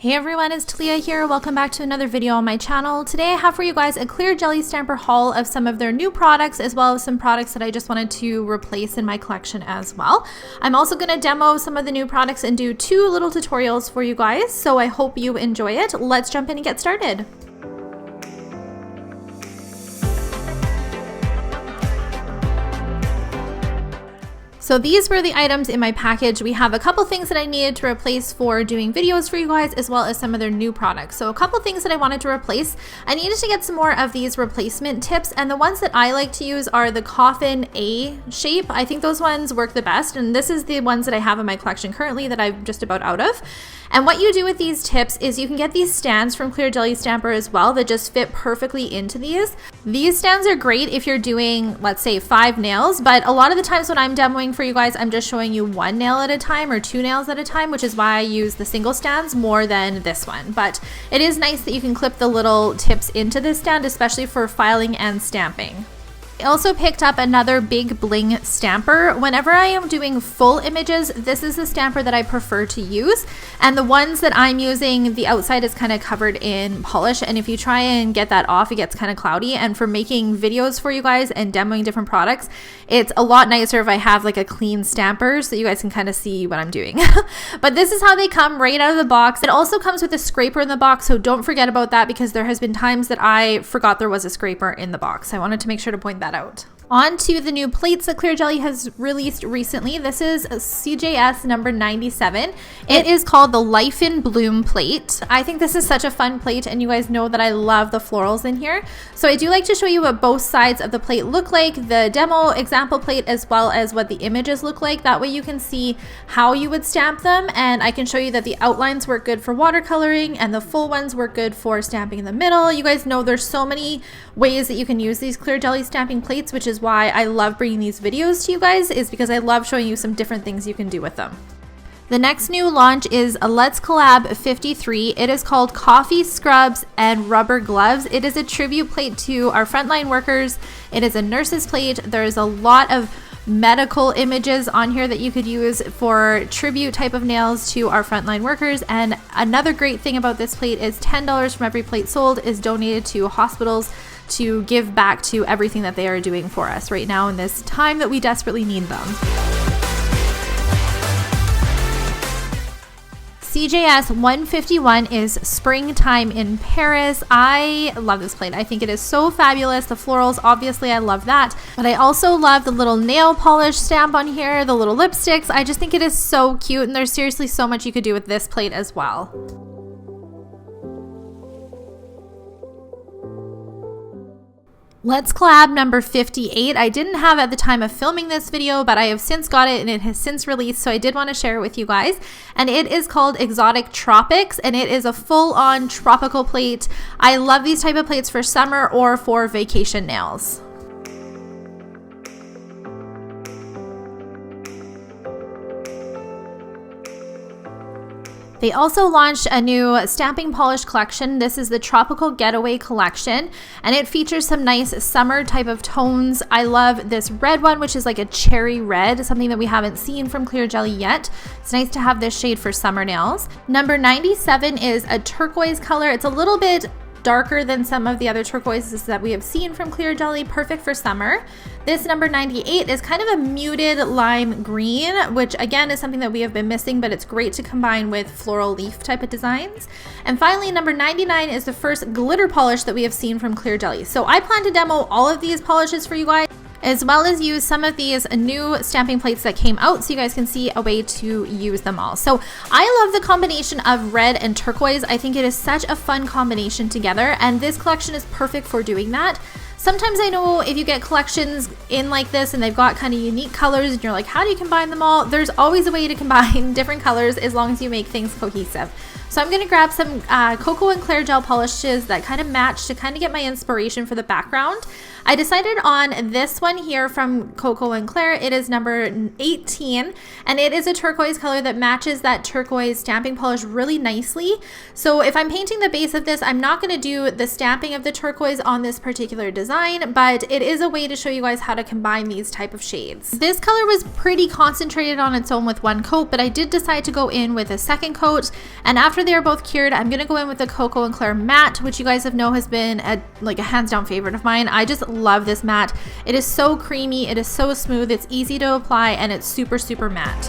Hey everyone, it's Talia here. Welcome back to another video on my channel. Today I have for you guys a clear jelly stamper haul of some of their new products as well as some products that I just wanted to replace in my collection as well. I'm also going to demo some of the new products and do two little tutorials for you guys, so I hope you enjoy it. Let's jump in and get started. So these were the items in my package. We have a couple things that I needed to replace for doing videos for you guys, as well as some of their new products. So a couple things that I wanted to replace. I needed to get some more of these replacement tips, and the ones that I like to use are the coffin A shape. I think those ones work the best, and this is the ones that I have in my collection currently that I'm just about out of. And what you do with these tips is you can get these stands from Clear Jelly Stamper as well that just fit perfectly into these. These stands are great if you're doing, let's say, 5 nails, but a lot of the times when I'm demoing for you guys, I'm just showing you 1 nail at a time or 2 nails at a time, which is why I use the single stands more than this one. But it is nice that you can clip the little tips into this stand, especially for filing and stamping. I also picked up another big Bling Stamper. Whenever I am doing full images, this is the stamper that I prefer to use. And the ones that I'm using, the outside is kind of covered in polish. And if you try and get that off, it gets kind of cloudy. And for making videos for you guys and demoing different products, it's a lot nicer if I have like a clean stamper so you guys can kind of see what I'm doing. But this is how they come right out of the box. It also comes with a scraper in the box, so don't forget about that because there has been times that I forgot there was a scraper in the box. I wanted to make sure to point that out. On to the new plates that Clear Jelly has released recently. This is CJS number 97. It is called the Life in Bloom plate. I think this is such a fun plate, and you guys know that I love the florals in here. So I do like to show you what both sides of the plate look like, the demo example plate as well as what the images look like. That way you can see how you would stamp them, and I can show you that the outlines work good for watercoloring and the full ones work good for stamping in the middle. You guys know there's so many ways that you can use these Clear Jelly stamping plates, which is why I love bringing these videos to you guys, is because I love showing you some different things you can do with them. The next new launch is a Let's Collab 53. It is called Coffee Scrubs and Rubber Gloves. It is a tribute plate to our frontline workers. It is a nurse's plate. There's a lot of medical images on here that you could use for tribute type of nails to our frontline workers. And another great thing about this plate is $10 from every plate sold is donated to hospitals to give back to everything that they are doing for us right now in this time that we desperately need them. CJS 151 is Springtime in Paris. I love this plate. I think it is so fabulous. The florals, obviously I love that, but I also love the little nail polish stamp on here, the little lipsticks. I just think it is so cute, and there's seriously so much you could do with this plate as well. Let's Collab number 58. I didn't have at the time of filming this video, but I have since got it and it has since released, so I did want to share it with you guys. And it is called Exotic Tropics, and it is a full-on tropical plate. I love these type of plates for summer or for vacation nails. They also launched a new stamping polish collection. This is the Tropical Getaway collection, and it features some nice summer type of tones. I love this red one, which is like a cherry red, something that we haven't seen from Clear Jelly yet. It's nice to have this shade for summer nails. Number 97 is a turquoise color. It's a little bit darker than some of the other turquoises that we have seen from Clear Jelly, perfect for summer. This number 98 is kind of a muted lime green, which again is something that we have been missing, but it's great to combine with floral leaf type of designs. And finally, number 99 is the first glitter polish that we have seen from Clear Jelly. So I plan to demo all of these polishes for you guys, as well as use some of these new stamping plates that came out so you guys can see a way to use them all. So I love the combination of red and turquoise. I think it is such a fun combination together, and this collection is perfect for doing that. Sometimes I know if you get collections in like this and they've got kind of unique colors and you're like, how do you combine them all? There's always a way to combine different colors as long as you make things cohesive. So I'm going to grab some cocoa and clear gel polishes that kind of match to kind of get my inspiration for the background. I decided on this one here from Coco and Claire. It is number 18, and it is a turquoise color that matches that turquoise stamping polish really nicely. So if I'm painting the base of this, I'm not going to do the stamping of the turquoise on this particular design, but it is a way to show you guys how to combine these type of shades. This color was pretty concentrated on its own with one coat, but I did decide to go in with a second coat, and after they're both cured, I'm going to go in with the Coco and Claire matte, which you guys have know has been a hands down favorite of mine. I just love this matte. It is so creamy, it is so smooth, it's easy to apply, and it's super matte.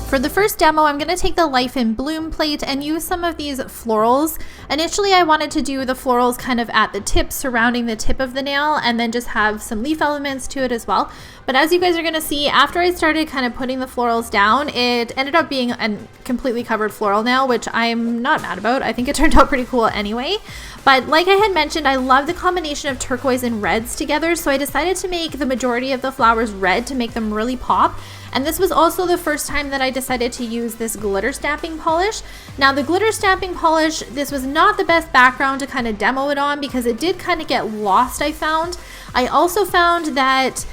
For the first demo, I'm going to take the Life in Bloom plate and use some of these florals. Initially, I wanted to do the florals kind of at the tip, surrounding the tip of the nail, and then just have some leaf elements to it as well. But as you guys are going to see, after I started kind of putting the florals down, it ended up being a completely covered floral nail, which I'm not mad about. I think it turned out pretty cool anyway. But like I had mentioned, I love the combination of turquoise and reds together, so I decided to make the majority of the flowers red to make them really pop. And this was also the first time that I decided to use this glitter stamping polish. Now the glitter stamping polish, this was not the best background to kind of demo it on because it did kind of get lost, I found. I also found that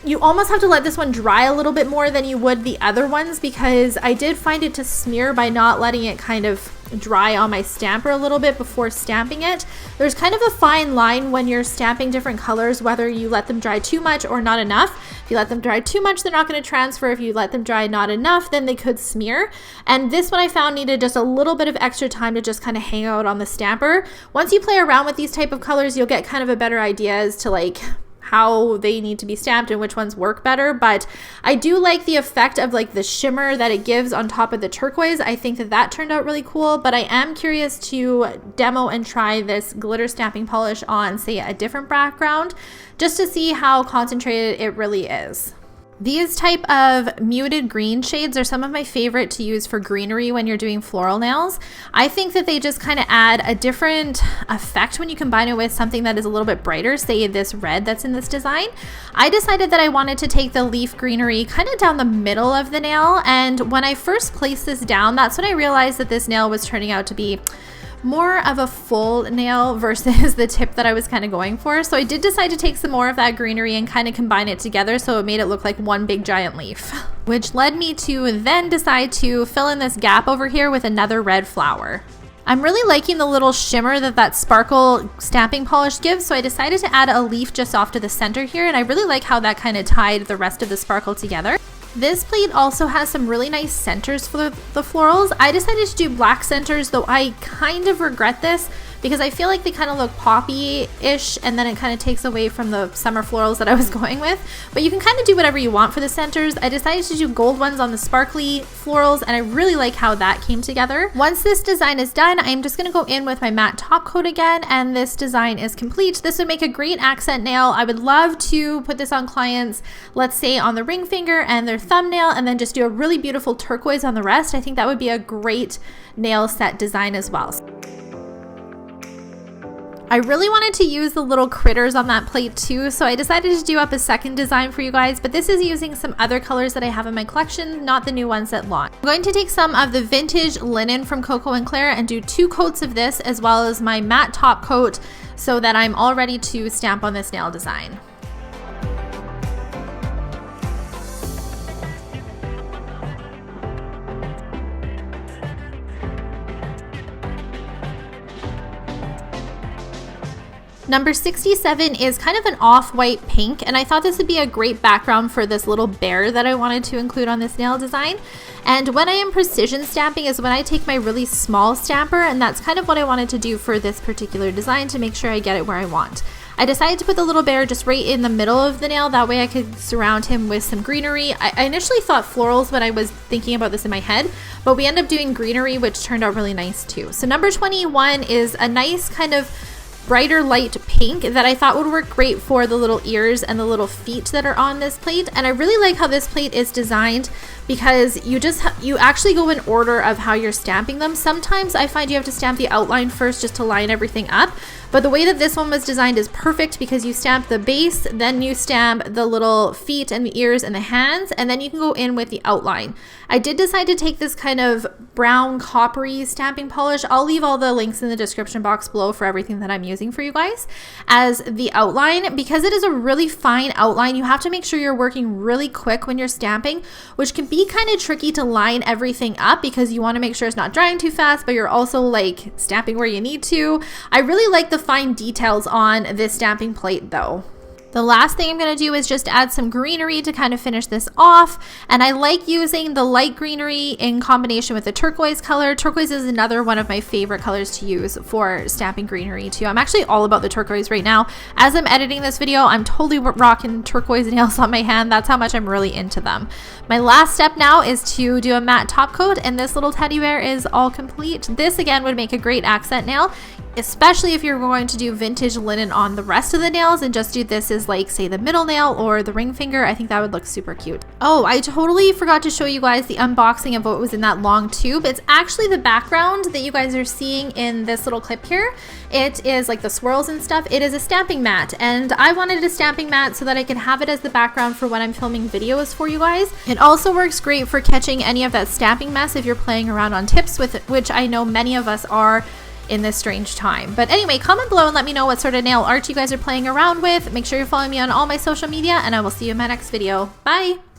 you almost have to let this one dry a little bit more than you would the other ones, because I did find it to smear by not letting it kind of dry on my stamper a little bit before stamping it. There's kind of a fine line when you're stamping different colors, whether you let them dry too much or not enough. If you let them dry too much, they're not going to transfer. If you let them dry not enough, then they could smear. And this one I found needed just a little bit of extra time to just kind of hang out on the stamper. Once you play around with these type of colors, you'll get kind of a better idea as to how they need to be stamped and which ones work better. But I do like the effect of the shimmer that it gives on top of the turquoise. I think that turned out really cool, but I am curious to demo and try this glitter stamping polish on, say, a different background, just to see how concentrated it really is. These type of muted green shades are some of my favorite to use for greenery when you're doing floral nails. I think that they just kind of add a different effect when you combine it with something that is a little bit brighter, say this red that's in this design. I decided that I wanted to take the leaf greenery kind of down the middle of the nail, and when I first placed this down, that's when I realized that this nail was turning out to be more of a full nail versus the tip that I was kind of going for. So I did decide to take some more of that greenery and kind of combine it together so it made it look like one big giant leaf, which led me to then decide to fill in this gap over here with another red flower. I'm really liking the little shimmer that sparkle stamping polish gives, so I decided to add a leaf just off to the center here, and I really like how that kind of tied the rest of the sparkle together. This plate also has some really nice centers for the florals. I decided to do black centers, though I kind of regret this because I feel like they kind of look poppy-ish, and then it kind of takes away from the summer florals that I was going with. But you can kind of do whatever you want for the centers. I decided to do gold ones on the sparkly florals, and I really like how that came together. Once this design is done, I'm just going to go in with my matte top coat again, and this design is complete. This would make a great accent nail. I would love to put this on clients, let's say on the ring finger and their thumbnail, and then just do a really beautiful turquoise on the rest. I think that would be a great nail set design as well. I really wanted to use the little critters on that plate too, so I decided to do up a second design for you guys, but this is using some other colors that I have in my collection, not the new ones at launch. I'm going to take some of the vintage linen from Coco and Claire and do 2 coats of this, as well as my matte top coat, so that I'm all ready to stamp on this nail design. Number 67 is kind of an off-white pink, and I thought this would be a great background for this little bear that I wanted to include on this nail design. And when I am precision stamping is when I take my really small stamper, and that's kind of what I wanted to do for this particular design to make sure I get it where I want. I decided to put the little bear just right in the middle of the nail, that way I could surround him with some greenery. I initially thought florals when I was thinking about this in my head, but we ended up doing greenery, which turned out really nice too. So number 21 is a nice kind of brighter light pink that I thought would work great for the little ears and the little feet that are on this plate. And I really like how this plate is designed because you actually go in order of how you're stamping them. Sometimes I find you have to stamp the outline first just to line everything up, But the way that this one was designed is perfect because you stamp the base, then you stamp the little feet and the ears and the hands, and then you can go in with the outline. I did decide to take this kind of brown coppery stamping polish. I'll leave all the links in the description box below for everything that I'm using for you guys as the outline. Because it is a really fine outline, you have to make sure you're working really quick when you're stamping, which can be kind of tricky to line everything up because you want to make sure it's not drying too fast, but you're also like stamping where you need to. I really like the fine details on this stamping plate though. The last thing I'm going to do is just add some greenery to kind of finish this off. And I like using the light greenery in combination with the turquoise color. Turquoise is another one of my favorite colors to use for stamping greenery too. I'm actually all about the turquoise right now. As I'm editing this video, I'm totally rocking turquoise nails on my hand. That's how much I'm really into them. My last step now is to do a matte top coat, and this little teddy bear is all complete. This again would make a great accent nail, especially if you're going to do vintage linen on the rest of the nails and just do this as like say the middle nail or the ring finger. I think that would look super cute. Oh, I totally forgot to show you guys the unboxing of what was in that long tube. It's actually the background that you guys are seeing in this little clip here. It is like the swirls and stuff. It is a stamping mat, and I wanted a stamping mat so that I could have it as the background for when I'm filming videos for you guys. It also works great for catching any of that stamping mess if you're playing around on tips with it, which I know many of us are in this strange time. But anyway, comment below and let me know what sort of nail art you guys are playing around with. Make sure you're following me on all my social media, and I will see you in my next video. Bye!